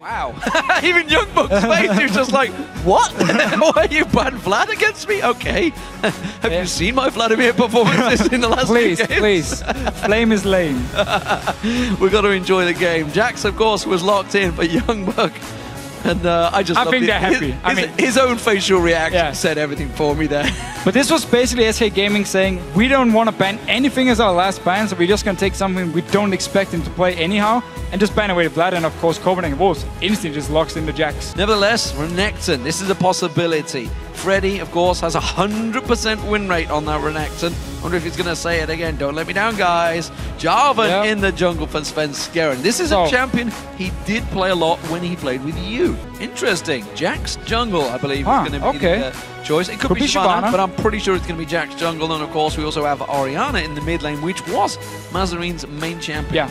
Wow. Even Youngbuck's face, he was just like, what? Why you banned Vlad against me? Okay. Have you seen my Vladimir performances in the last Please, few games? please. Flame is lame. We've got to enjoy the game. Jax, of course, was locked in, but Youngbuck, and I think they're happy. His own facial reaction said everything for me there. But this was basically SK Gaming saying, we don't want to ban anything as our last ban, so we're just going to take something we don't expect him to play anyhow, and just ban away Vlad, and of course Copenhagen Wolves instantly just locks in the Jax. Nevertheless, Renekton, this is a possibility. Freddy, of course, has a 100% win rate on that Renekton. Wonder if he's going to say it again. Don't let me down, guys. Jarvan in the jungle for Svenskeren. This is a champion he did play a lot when he played with you. Interesting. Jax jungle, I believe, is going to be the choice. It could be Shyvana, but I'm pretty sure it's going to be Jax jungle. And of course, we also have Orianna in the mid lane, which was Mazarine's main champion.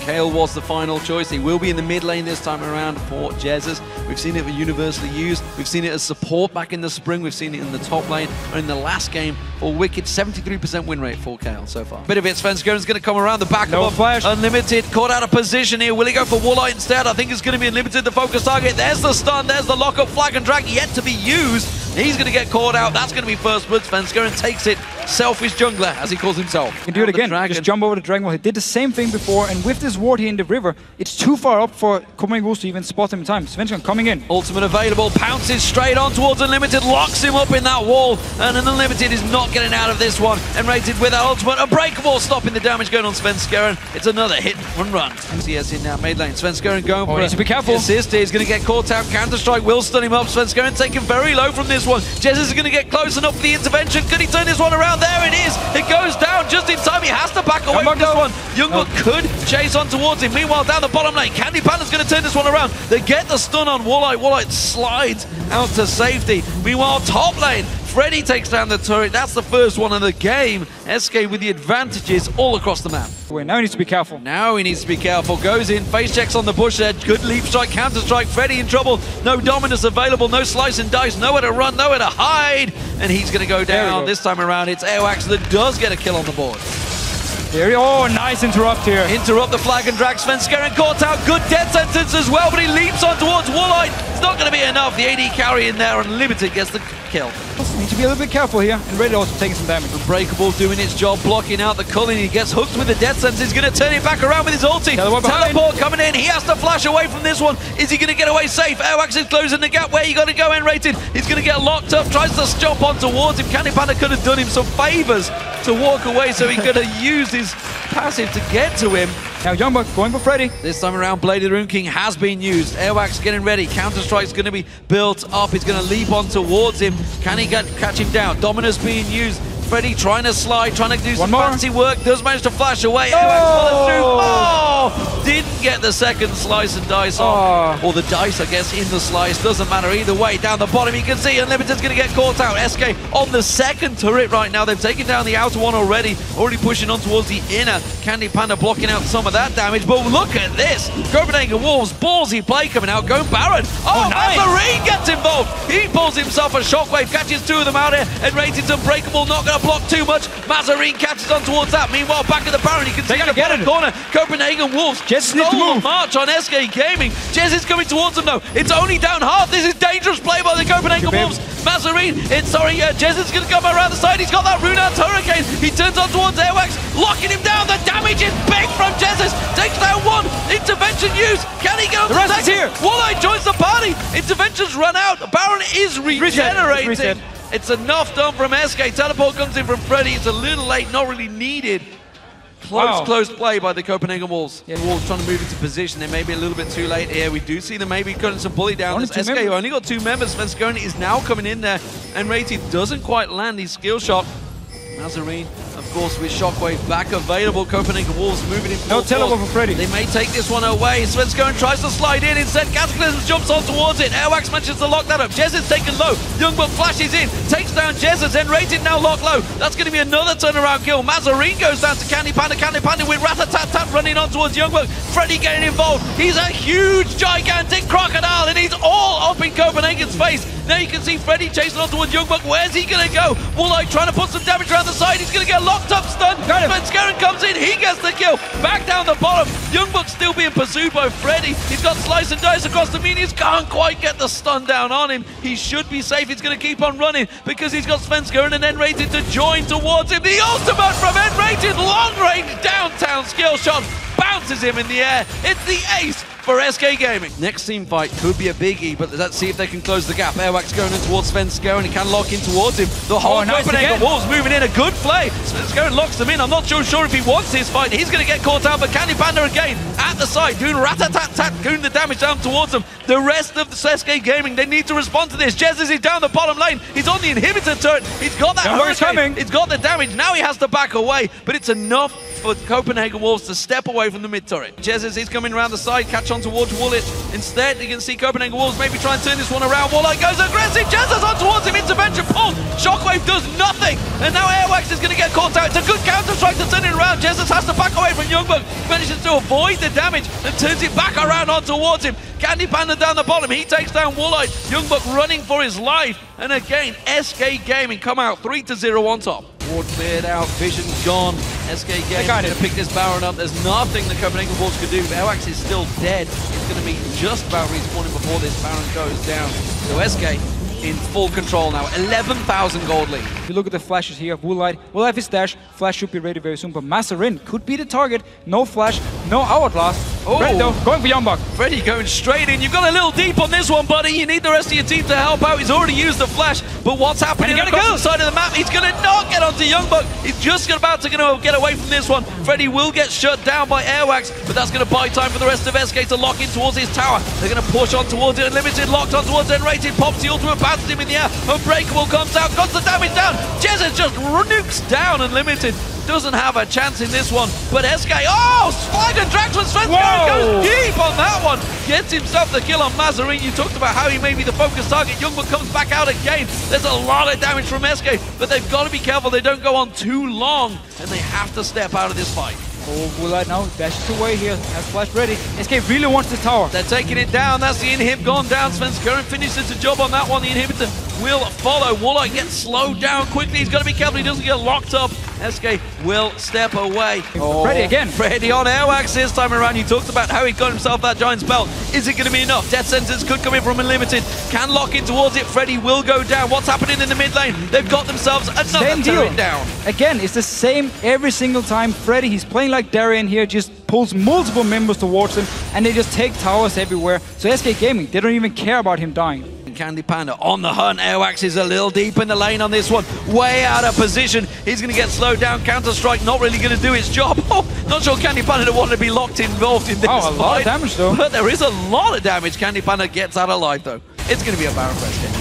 Kayle was the final choice. He will be in the mid lane this time around for Jesus. We've seen it universally used. We've seen it as support back in the spring. We've seen it in the top lane. And in the last game for Wicked, 73% win rate for Kayle so far. Bit of it, Svenskeren's going to come around the back of Unlimited. Caught out of position here. Will he go for Warlight instead? I think it's going to be Unlimited, the focus target. There's the stun. There's the lockup. Flag and drag yet to be used. He's going to get caught out. That's going to be first blood. Svenskeren takes it. Selfish jungler, as he calls himself. He can do it again. Just jump over the Dragon Ball. He did the same thing before, and with this ward here in the river, it's too far up for Copenhagen Wolves to even spot him in time. Svenskeren coming in. Ultimate available, pounces straight on towards Unlimited, locks him up in that wall, and Unlimited is not getting out of this one. Enrated with that ultimate, Unbreakable, stopping the damage going on Svenskeren. It's another hit and run. LCS in now, mid lane. Svenskeren going for needs to be careful. Assist. He's going to get caught out. Counter-Strike will stun him up. Svenskeren taken very low from this one. Jesus is going to get close enough for the intervention. Could he turn this one around? There it is. It goes down just in time. He has to back away from this one. Youngbuck could chase on towards him. Meanwhile, down the bottom lane, Candy Panda's going to turn this one around. They get the stun on Warlight. Warlight slides out to safety. Meanwhile, top lane, Freddy takes down the turret. That's the first one of the game. SK with the advantages all across the map. Now he needs to be careful. Now he needs to be careful. Goes in, face checks on the bush there. Good leap strike, counter strike. Freddy in trouble. No Dominus available. No slice and dice. Nowhere to run, nowhere to hide. And he's going to go down. This time around, it's Aoax that does get a kill on the board. Oh, nice interrupt here. Interrupt the flag and drag. Svenskeren caught out. Good death sentence as well, but he leaps on towards Warlight. It's not going to be enough. The AD carry in there, Unlimited gets the kill. Need to be a little bit careful here, and Red also taking some damage. Unbreakable doing its job, blocking out the culling. He gets hooked with the death sentence. He's going to turn it back around with his ulti. Teleport coming in. He has to flash away from this one. Is he going to get away safe? Airwax is closing the gap. Where you got to go, N-rated. He's going to get locked up. Tries to jump on towards him. Candy Panda could have done him some favors to walk away, so he could have used his passive to get to him. Now Youngbuck going for Freddy. This time around, Blade of the Rune King has been used. Airwax getting ready. Counter-Strike's going to be built up. He's going to leap on towards him. Can he catch him down? Dominus being used. Freddy trying to slide, trying to do some fancy work. Does manage to flash away. Airwax follows through. Oh! Didn't get the second slice and dice off. Or the dice, I guess, in the slice. Doesn't matter either way. Down the bottom, you can see Unlimited's going to get caught out. SK on the second turret right now. They've taken down the outer one already. Already pushing on towards the inner. Candy Panda blocking out some of that damage. But look at this. Copenhagen Wolves, ballsy play coming out. Going Baron. Oh, nice. Mazarine gets involved. He pulls himself a shockwave. Catches two of them out here. And Rated's Unbreakable. Not going to block too much. Mazarine catches on towards that. Meanwhile, back at the Baron, you can see in the bottom corner. Copenhagen Wolves stole a march on SK Gaming. Jez is coming towards them though. It's only down half. This is dangerous play by the Copenhagen Wolves. Mazarine, Jez is going to come around the side. He's got that Rune's Hurricane. He turns on towards Airwax, locking him down. The damage is big from Jesus. Takes down one. Intervention used. Can he get on the second? Here. Warlight joins the party. Interventions run out. Baron is regenerated. It's enough done from SK. Teleport comes in from Freddy. It's a little late, not really needed. Close play by the Copenhagen Wolves. Wolves trying to move into position. They may be a little bit too late here. We do see them maybe cutting some bully down. This SK only got 2 members. Svenskeren is now coming in there. And Rated doesn't quite land his skill shot. Mazarine, of course, with Shockwave back available. Copenhagen Wolves moving in. No teleport for Freddy. They may take this one away. Svenskeren tries to slide in. Instead, Cataclysm jumps on towards it. Airwax manages to lock that up. Jez is taken low. Youngbuck flashes in. Takes down Jez. N-rated now locked low. That's going to be another turnaround kill. Mazarine goes down to Candy Panda. Candy Panda with Rat-a-tat-tat running on towards Youngbuck. Freddy getting involved. He's a huge, gigantic crocodile, and he's all up in Copenhagen's face. Now you can see Freddy chasing on towards Youngbuck. Where's he going to go? Woolite trying to put some damage around the side. He's going to get locked up, stunned. Svenskeren comes in. He gets the kill. Back down the bottom. Youngbuck's still being pursued by Freddy. He's got slice and dice across the minions. Can't quite get the stun down on him. He should be safe. He's going to keep on running because he's got Svenskeren and N-Rated to join towards him. The ultimate from N-Rated. Long range downtown skill shot. Bounces him in the air. It's the ace for SK Gaming. Next team fight could be a biggie, but let's see if they can close the gap. Airwax going in towards Svenskeren. He can lock in towards him. The whole Copenhagen Wolves moving in. A good play. Svenskeren locks them in. I'm not sure if he wants his fight. He's going to get caught out, but Candy Panda again at the side, doing rat-a-tat-tat, doing the damage down towards them. The rest of the SK Gaming, they need to respond to this. Jez is down the bottom lane. He's on the inhibitor turret. He's got that hurricane. He's got the damage. Now he has to back away, but it's enough for Copenhagen Wolves to step away from the mid turret. Jez is coming around the side, catch on towards Woolite. Instead, you can see Copenhagen Wolves maybe try and turn this one around. Woolite goes aggressive. Jez is on towards him. Intervention pulled. Shockwave does nothing. And now Airwax is going to get caught out. It's a good counter-strike to turn it around. Jez has to back away from Youngbuck. Manages to avoid the damage and turns it back around on towards him. Candy Panda down the bottom. He takes down Woolite. Youngbuck running for his life. And again, SK Gaming come out 3-0 on top. Ward cleared out, vision gone. SK Gaming going to pick this Baron up. There's nothing the Copenhagen Wolves could do. Airwax is still dead. He's going to be just about respawning before this Baron goes down. So SK in full control now. 11,000 gold lead. If you look at the flashes here of Woolite, will have his dash. Flash should be ready very soon, but Mazarin could be the target. No flash, no hourglass. Oh, Freddy though, going for Youngbuck. Freddy going straight in. You've got a little deep on this one, buddy. You need the rest of your team to help out. He's already used the flash, but what's happening across the side of the map? He's going to not get onto Youngbuck. He's just about to get away from this one. Freddy will get shut down by Airwax, but that's going to buy time for the rest of SK to lock in towards his tower. They're going to push on towards it. Unlimited locked on towards N-Rated. Pops the ultimate, bounces him in the air. Unbreakable comes out, got the damage down. Jez just nukes down Unlimited. Doesn't have a chance in this one, but SK, Flag and Drax from Svenskeren goes deep on that one. Gets himself the kill on Mazarin. You talked about how he may be the focus target. Youngbuck comes back out again. There's a lot of damage from SK, but they've got to be careful they don't go on too long, and they have to step out of this fight. Oh, Woolite now dashes away here, has flash ready. SK really wants the tower. They're taking it down. That's the inhib gone down. Svenskeren finishes the job on that one. The inhibitor will follow. Woolite gets slowed down quickly. He's got to be careful he doesn't get locked up. SK will step away. Freddy again. Freddy on Airwax this time around. You talked about how he got himself that Giant's belt. Is it going to be enough? Death sentence could come in from Unlimited. Can lock in towards it. Freddy will go down. What's happening in the mid lane? They've got themselves another turret down. Again, it's the same every single time. Freddy, he's playing like Darien here, just pulls multiple members towards him, and they just take towers everywhere. So SK Gaming, they don't even care about him dying. Candy Panda on the hunt. Airwax is a little deep in the lane on this one. Way out of position. He's going to get slowed down. Counter-Strike not really going to do its job. Not sure Candy Panda wanted to be involved in this fight. A lot of damage though. But there is a lot of damage. Candy Panda gets out alive though. It's going to be a Baron for SK.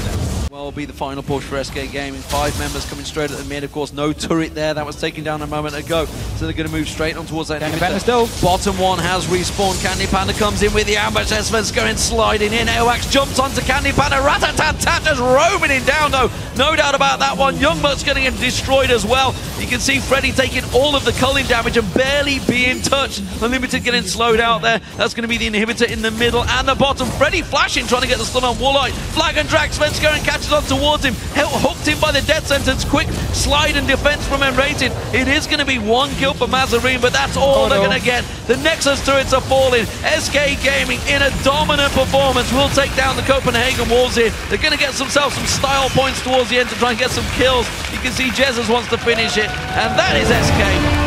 Well, will be the final push for SK Gaming. 5 members coming straight at the mid. Of course, no turret there. That was taken down a moment ago. So they're going to move straight on towards that. Candy Panda still. Bottom one has respawned. Candy Panda comes in with the ambush. Svenskeren sliding in. Airwax jumps onto Candy Panda. Rat-a-tat-tat, just roaming him down though. No doubt about that one. Youngbuck's going to get destroyed as well. You can see Freddy taking all of the culling damage and barely being touched. Unlimited getting slowed out there. That's going to be the inhibitor in the middle and the bottom. Freddy flashing, trying to get the stun on Woolite. Flag and Drax. Svenskeren catches on towards him. Hooked him by the death sentence. Quick slide and defense from N-Rated. It is going to be 1 kill for Mazarin, but that's all they're going to get. The Nexus turrets are falling. SK Gaming in a dominant performance will take down the Copenhagen Wolves here. They're going to get themselves some style points towards the end to try and get some kills. You can see Jesus wants to finish it, and that is SK.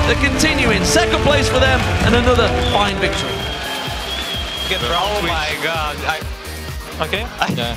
They're continuing. 2nd place for them, and another fine victory. Oh my god. Okay. Yeah.